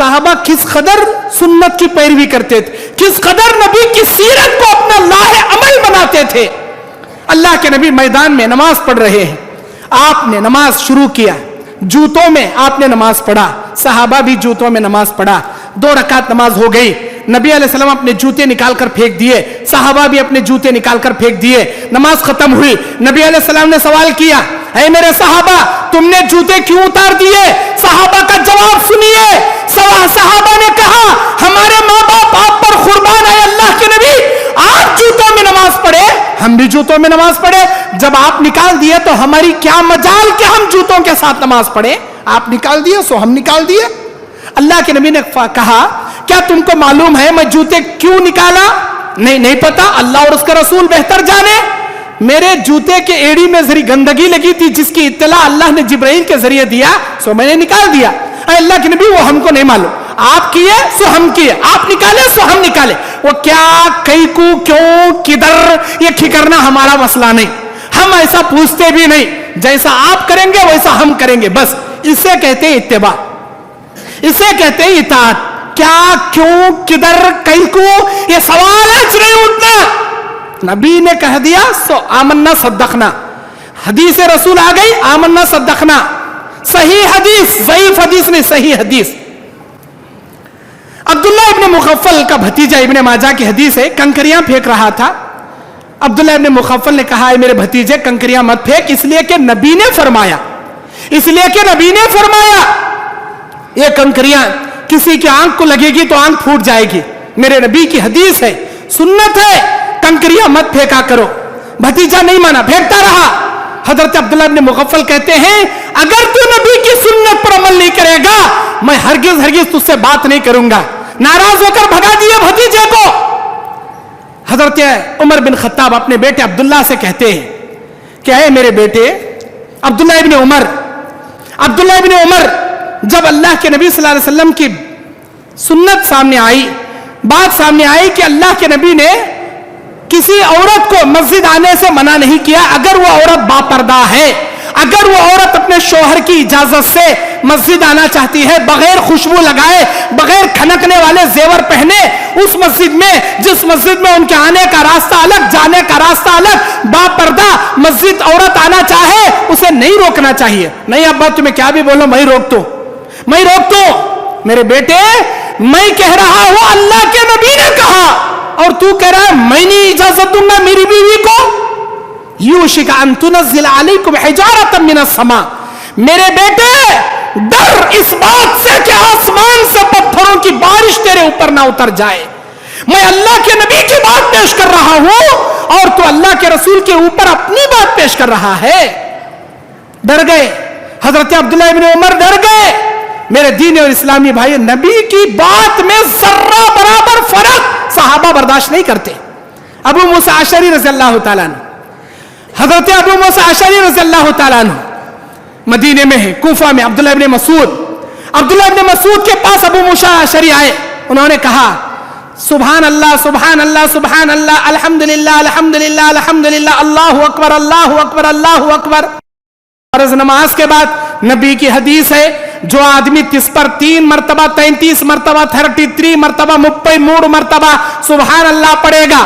साहबा किस कदर सुन्नत की पैरवी करते थे, किस कदर नबी की सीरत को अपना लाहे अमल बनाते थे। अल्लाह के नबी मैदान में नमाज पढ़ रहे हैं, आपने नमाज शुरू किया, जूतों में आपने नमाज पढ़ा, साहबा भी जूतों में नमाज पढ़ा। 2 रकात नमाज हो गई, नबी अलैहि सलाम अपने जूते निकाल कर फेंक दिए, साहबा भी अपने जूते निकाल कर फेंक दिए। नमाज खत्म हुई, नबी अलैहि सलाम ने सवाल किया, ऐ मेरे साहबा तुमने जूते क्यों उतार दिए? साहबा का जवाब सुनिए। साहबा ने कहा, हमारे माँ बाप आप पर कुर्बान है अल्लाह के नबी, आप जूतों में नमाज पढ़े, हम भी जूतों में नमाज पढ़े। जब आप निकाल दिए तो हमारी क्या मजाल कि हम जूतों के साथ नमाज पढ़े, आप निकाल दिए सो हम निकाल दिए। अल्लाह के नबी ने कहा, क्या तुमको मालूम है मैं जूते क्यों निकाला? नहीं पता, अल्लाह और उसका रसूल बेहतर जाने। मेरे जूते के एड़ी में जरी गंदगी लगी थी जिसकी इत्तला अल्लाह ने जिब्राइल के जरिए दिया, सो मैंने निकाल दिया। अल्लाह के नबी वो हमको नहीं मालूम, आप किए सो हम किए, आप निकाले सो हम निकाले। वो क्या, कई को, क्यों, किधर, ये ठिकरना हमारा मसला नहीं, हम ऐसा पूछते भी नहीं। जैसा आप करेंगे वैसा हम करेंगे, बस इसे कहते हैं इत्तिबा, इसे कहते हैं इताअत। क्या, क्यों, किधर, कई को, ये सवाल आज नहीं उठना। नबी ने कह दिया सो आमन्ना सद्दकना, हदीस रसूल आ गई, आमन्ना सद्दकना। सही हदीस, ज़ईफ हदीस नहीं, सही हदीस। अब्दुल्ला इब्न मुगफ्फल का भतीजा इब्न माजा की हदीस है, कंकरियां फेंक रहा था। अब्दुल्ला इब्न मुगफ्फल ने कहा, मेरे भतीजे कंकरियां मत फेंक, इसलिए कि नबी ने फरमाया, इसलिए कि नबी ने फरमाया ये कंकरियां किसी की आंख को लगेगी तो आंख फूट जाएगी। मेरे नबी की हदीस है, सुन्नत है, कंकरियां मत फेंका करो। भतीजा नहीं माना, फेंकता रहा। हजरत अब्दुल्ला इब्न मुगफ्फल कहते हैं, अगर तू नबी की सुन्नत पर अमल नहीं करेगा मैं हरगिज तुझसे बात नहीं करूंगा। नाराज होकर भगा दिए भतीजे को। हजरत उमर बिन खत्ताब अपने बेटे अब्दुल्ला से कहते हैं, क्या है मेरे बेटे अब्दुल्ला इब्न उमर, अब्दुल्ला इब्न उमर, जब अल्लाह के नबी सल्लल्लाहु अलैहि वसल्लम की सुन्नत सामने आई, बात सामने आई कि अल्लाह के नबी ने किसी औरत को मस्जिद आने से मना नहीं किया अगर वो औरत बापर्दा है, अगर वो औरत अपने शौहर की इजाजत से मस्जिद आना चाहती है, बगैर खुशबू लगाए, बगैर खनकने वाले जेवर पहने, उस मस्जिद में जिस मस्जिद में उनके आने का रास्ता अलग, जाने का रास्ता अलग, बापर्दा मस्जिद औरत आना चाहे उसे नहीं रोकना चाहिए। नहीं अब्बा तुम्हें क्या भी बोलो, मैं रोक दो, मैं रोक दो। मेरे बेटे मैं कह रहा हूं अल्लाह के नबी ने कहा, और तू कह रहा है मैं नहीं इजाजत दूंगा मेरी बीवी को। यूशिक अन तुनज़्ज़िल अलैकुम हिजारतम मिनस समा। मेरे बेटे डर इस बात से कि आसमान से पत्थरों की बारिश तेरे ऊपर ना उतर जाए। मैं अल्लाह के नबी की बात पेश कर रहा हूं और तू अल्लाह के रसूल के ऊपर अपनी बात पेश कर रहा है। डर गए हजरत अब्दुल्ला इब्न उमर, डर गए। मेरे दीन और इस्लामी भाई, नबी की बात में जर्रा बराबर फर्क सहाबा बर्दाश्त नहीं करते। अबू मूसा अशरी रज़ियल्लाहु ताला अन्हु, हजरत अबू मूसा अशरी रज़ियल्लाहु ताला अन्हु मदीने में है, कूफा में। अब्दुल्ला इब्न मसूद के पास अबू मूसा अशरी आए, उन्होंने कहा सुभान अल्लाह सुभान अल्लाह सुभान अल्लाह, अल्हम्दुलिल्लाह अल्हम्दुलिल्लाह अल्हम्दुलिल्लाह, अल्लाहु अकबर अल्लाहु अकबर अल्लाहु अकबर। फर्ज नमाज के बाद नबी की हदीस है, जो आदमी 30 पर 3 मरतबा, 33 मरतबा, 33 मरतबा, 33 मरतबा सुभान अल्लाह पढ़ेगा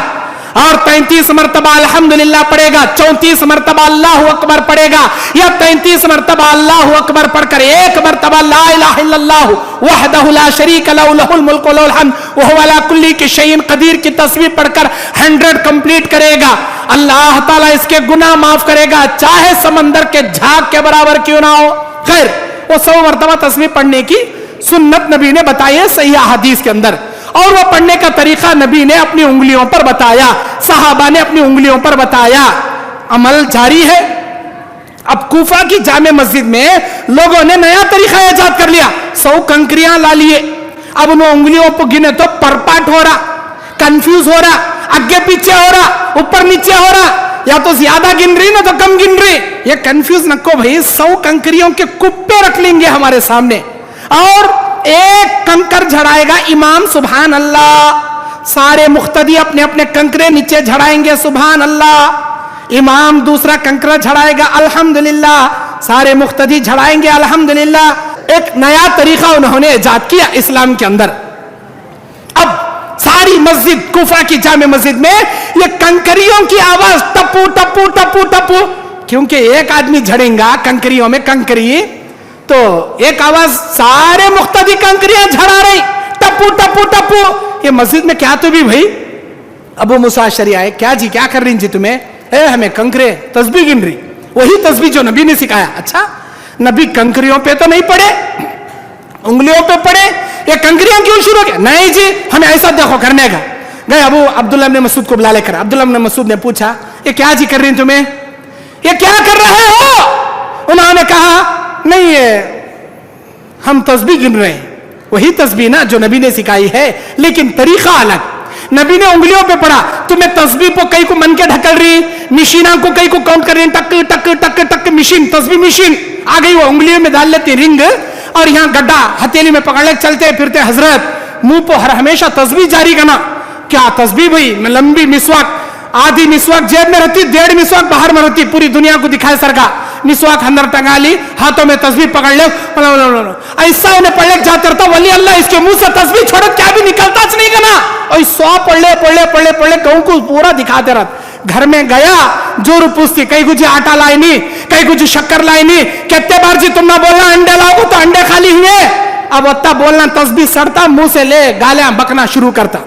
और 33 मरतबा अल्हम्दुलिल्लाह पढ़ेगा, 34 मरतबा अल्लाहु अकबर पढ़ेगा, या 33 मरतबा अल्लाहु अकबर पढ़कर 1 मरतबा ला इलाहा इल्लल्लाह वहदहु ला शरीक लहु लहुल मुल्कु व लहुल हम्द व हुवा अला कुल्ली शैइन कदीर की तस्बीह पढ़कर 100 कंप्लीट करेगा, अल्लाह ताला इसके गुनाह माफ करेगा, चाहे समंदर के झाग के बराबर क्यों ना हो। खैर वो 100 मरतबा तस्बीह पढ़ने की सुन्नत नबी ने बताई है सही हदीस के अंदर, और वो पढ़ने का तरीका नबी ने अपनी उंगलियों पर बताया, सहाबा ने अपनी उंगलियों पर बताया। अमल जारी है। अब कूफा की जामे मस्जिद में लोगों ने नया तरीका इजाद कर लिया, 100 कंकरियां ला लिए। अब उन उंगलियों को गिने तो परपाट हो रहा, कंफ्यूज हो रहा, आगे पीछे हो रहा, ऊपर नीचे हो रहा, या तो ज्यादा गिन रही ना तो कम गिन रही। ये कंफ्यूज नको भाई, 100 कंकरियों के कुप्पे रख लेंगे हमारे सामने और एक कंकर झड़ाएगा इमाम सुभान अल्लाह, सारे मुख्तदी अपने अपने कंकरे नीचे झड़ाएंगे सुभान अल्लाह, इमाम दूसरा कंकरा झड़ाएगा अल्हम्दुलिल्लाह, सारे मुख्तदी झड़ाएंगे अल्हम्दुलिल्लाह। ایک نیا طریقہ انہوں نے ایجاد کیا اسلام کے اندر. اب ساری مسجد کوفہ کی جامع مسجد میں یہ کنکریوں کی آواز ٹپو ٹپو ٹپو ٹپو, کیونکہ ایک آدمی جھڑیں گا کنکریوں میں کنکری تو ایک آواز سارے مقتدی کنکریاں جھڑا رہی ٹپو ٹپو ٹپو. یہ مسجد میں کیا تو بھی بھائی ابو موسیٰ اشعری آئے, کیا جی کیا کر رہی جی تمہیں؟ ہمیں کنکرے تسبیح گن رہی, وہی تسبیح جو نبی نے سکھایا. اچھا نبی کنکریوں پہ تو نہیں پڑے, انگلیوں پہ پڑے, یہ کنکریاں کیوں شروع کیا؟ نہیں جی ہمیں ایسا دیکھو کرنے کا. گئے ابو عبداللہ ابن مسعود کو بلا لے کر, عبداللہ ابن مسعود نے پوچھا یہ کیا جی کر رہی تمہیں, یہ کیا کر رہے ہو؟ انہوں نے کہا نہیں ہم تسبیح گن رہے ہیں. وہی تسبیح نا جو نبی نے سکھائی ہے, لیکن طریقہ الگ. نبی نے انگلیوں پہ پڑھا, تمہیں تسبیح کو کئی کو من کے ڈھکل رہی, مشینہ کو کئی کو کاؤنٹ کر رہی, ٹک ٹک ٹک ٹک مشین, تسبیح مشین آ گئی, وہ انگلیوں میں ڈال لیتی رنگ اور یہاں گڈھا ہتھیلی میں پکڑ لے چلتے پھرتے. حضرت منہ پہ ہمیشہ تسبیح جاری کرنا. کیا تسبیح بھائی لمبی مسواک, آدھی مسواک جیب میں رہتی, 1.5 مسواک باہر میں رہتی, پوری دنیا کو دکھائے سر کا. مسواک اندر ٹنگا لی, ہاتھوں میں تسبیح پکڑ لے, ایسا انہیں پڑھنے جاتا رہتا ولی اللہ اس کے منہ سے تسبیح چھوڑ کیا بھی نکلتا نہیں کرنا. اور 100 پڑھ لے گہوں کو پورا دکھاتے رہتا. گھر میں گیا جو پوچھتی کئی کچھ آٹا لائی نہیں, کئی کچھ شکر لائی نہیں, کتنے بار جی تم نہ بولنا انڈے لاؤ تو انڈے خالی ہوئے. اب اتنا بولنا تسبیح سڑتا, منہ سے لے گالیاں بکنا شروع کرتا.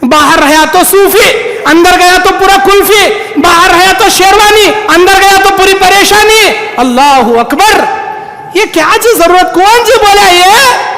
باہر رہا تو صوفی, اندر گیا تو پورا کلفی, باہر رہا تو شیروانی, اندر گیا تو پوری پریشانی. اللہ اکبر, یہ کیا جی ضرورت, کون جی بولا یہ؟